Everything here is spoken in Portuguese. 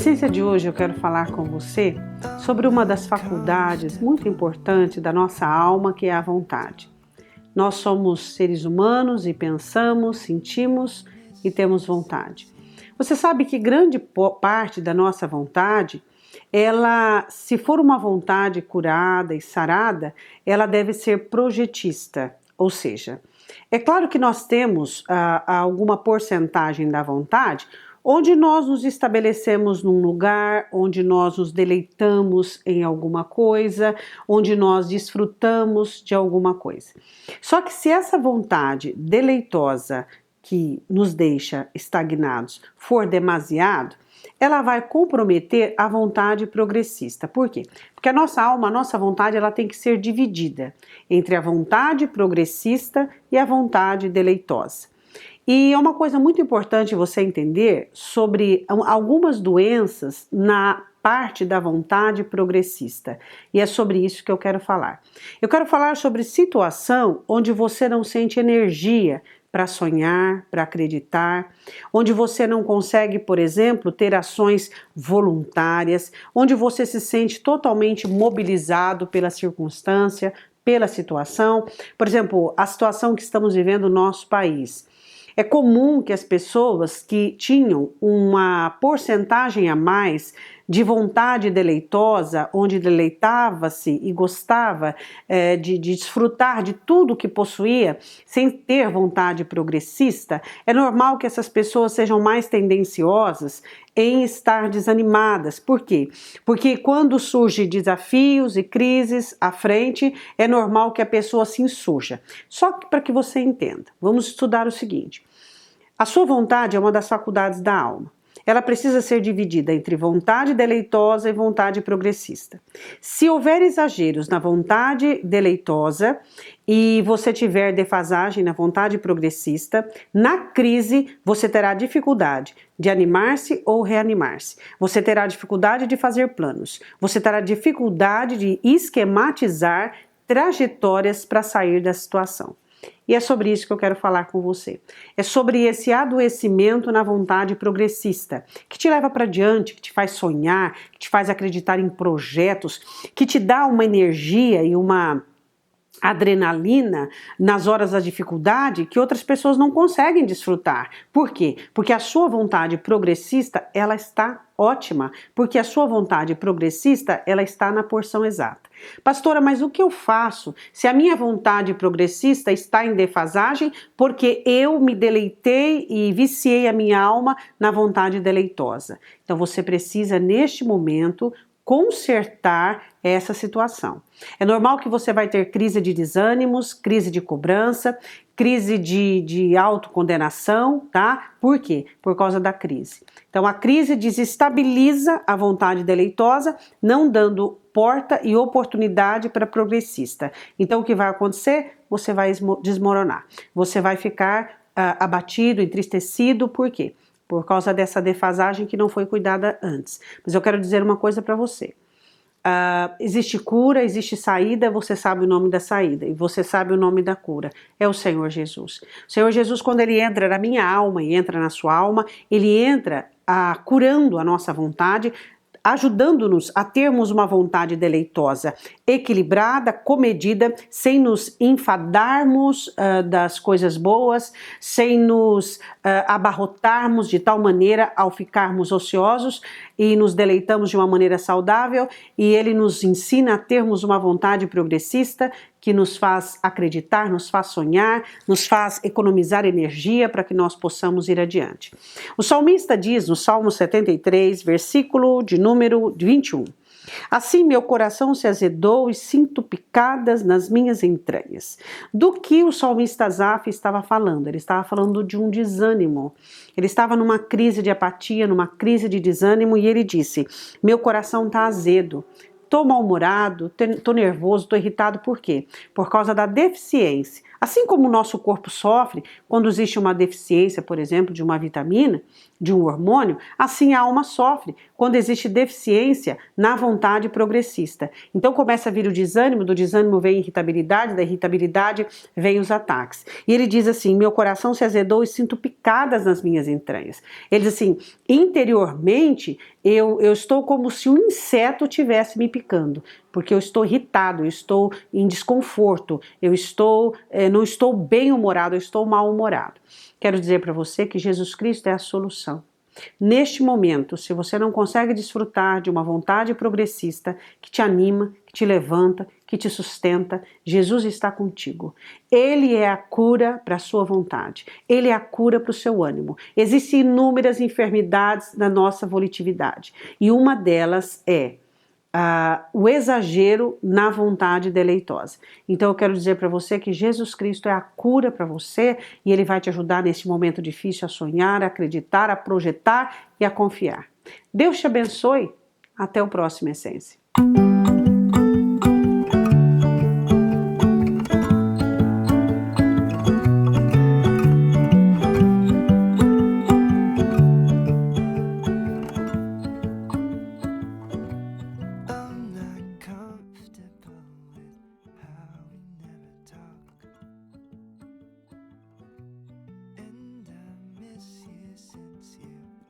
Essência de hoje eu quero falar com você sobre uma das faculdades muito importantes da nossa alma, que é a vontade. Nós somos seres humanos e pensamos, sentimos e temos vontade. Você sabe que grande parte da nossa vontade, se for uma vontade curada e sarada, ela deve ser projetista, ou seja, é claro que nós temos alguma porcentagem da vontade onde nós nos estabelecemos num lugar, onde nós nos deleitamos em alguma coisa, onde nós desfrutamos de alguma coisa. Só que se essa vontade deleitosa que nos deixa estagnados for demasiado, ela vai comprometer a vontade progressista. Por quê? Porque a nossa alma, a nossa vontade, ela tem que ser dividida entre a vontade progressista e a vontade deleitosa. E é uma coisa muito importante você entender sobre algumas doenças na parte da vontade progressista. E é sobre isso que eu quero falar. Eu quero falar sobre situação onde você não sente energia para sonhar, para acreditar, onde você não consegue, por exemplo, ter ações voluntárias, onde você se sente totalmente mobilizado pela circunstância, pela situação. Por exemplo, a situação que estamos vivendo no nosso país. É comum que as pessoas que tinham uma porcentagem a mais de vontade deleitosa, onde deleitava-se e gostava de desfrutar de tudo que possuía, sem ter vontade progressista, é normal que essas pessoas sejam mais tendenciosas em estar desanimadas. Por quê? Porque quando surgem desafios e crises à frente, é normal que a pessoa se insurja. Só que para que você entenda, vamos estudar o seguinte: a sua vontade é uma das faculdades da alma. Ela precisa ser dividida entre vontade deleitosa e vontade progressista. Se houver exageros na vontade deleitosa e você tiver defasagem na vontade progressista, na crise você terá dificuldade de animar-se ou reanimar-se. Você terá dificuldade de fazer planos. Você terá dificuldade de esquematizar trajetórias para sair da situação. E é sobre isso que eu quero falar com você. É sobre esse adoecimento na vontade progressista, que te leva para diante, que te faz sonhar, que te faz acreditar em projetos, que te dá uma energia e uma adrenalina nas horas da dificuldade que outras pessoas não conseguem desfrutar. Por quê? Porque a sua vontade progressista, ela está ótima, porque a sua vontade progressista, ela está na porção exata. Pastora, mas o que eu faço se a minha vontade progressista está em defasagem porque eu me deleitei e viciei a minha alma na vontade deleitosa? Então você precisa, neste momento, consertar essa situação. É normal que você vai ter crise de desânimos, crise de cobrança, crise de autocondenação, tá? Por quê? Por causa da crise. Então a crise desestabiliza a vontade deleitosa, não dando porta e oportunidade para progressista. Então o que vai acontecer? Você vai desmoronar. Você vai ficar abatido, entristecido, por quê? Por causa dessa defasagem que não foi cuidada antes. Mas eu quero dizer uma coisa para você. Existe cura, existe saída, você sabe o nome da saída e você sabe o nome da cura, é o Senhor Jesus. O Senhor Jesus, quando ele entra na minha alma e entra na sua alma, ele entra curando a nossa vontade, ajudando-nos a termos uma vontade deleitosa, equilibrada, comedida, sem nos enfadarmos das coisas boas, sem nos abarrotarmos de tal maneira ao ficarmos ociosos e nos deleitamos de uma maneira saudável, e ele nos ensina a termos uma vontade progressista que nos faz acreditar, nos faz sonhar, nos faz economizar energia para que nós possamos ir adiante. O salmista diz no Salmo 73, versículo de número 21, assim meu coração se azedou e sinto picadas nas minhas entranhas. Do que o salmista Asaf estava falando? Ele estava falando de um desânimo. Ele estava numa crise de apatia, numa crise de desânimo, e ele disse: meu coração está azedo. Estou mal-humorado, estou nervoso, estou irritado. Por quê? Por causa da deficiência. Assim como o nosso corpo sofre quando existe uma deficiência, por exemplo, de uma vitamina, de um hormônio, assim a alma sofre quando existe deficiência na vontade progressista. Então começa a vir o desânimo, do desânimo vem a irritabilidade, da irritabilidade vem os ataques. E ele diz assim: meu coração se azedou e sinto picadas nas minhas entranhas. Ele diz assim: interiormente eu estou como se um inseto tivesse me picando, porque eu estou irritado, eu estou em desconforto, não estou bem-humorado, eu estou mal-humorado. Quero dizer para você que Jesus Cristo é a solução. Neste momento, se você não consegue desfrutar de uma vontade progressista que te anima, que te levanta, que te sustenta, Jesus está contigo. Ele é a cura para a sua vontade. Ele é a cura para o seu ânimo. Existem inúmeras enfermidades na nossa volitividade e uma delas é o exagero na vontade deleitosa. Então eu quero dizer para você que Jesus Cristo é a cura para você e Ele vai te ajudar nesse momento difícil a sonhar, a acreditar, a projetar e a confiar. Deus te abençoe. Até o próximo Essência.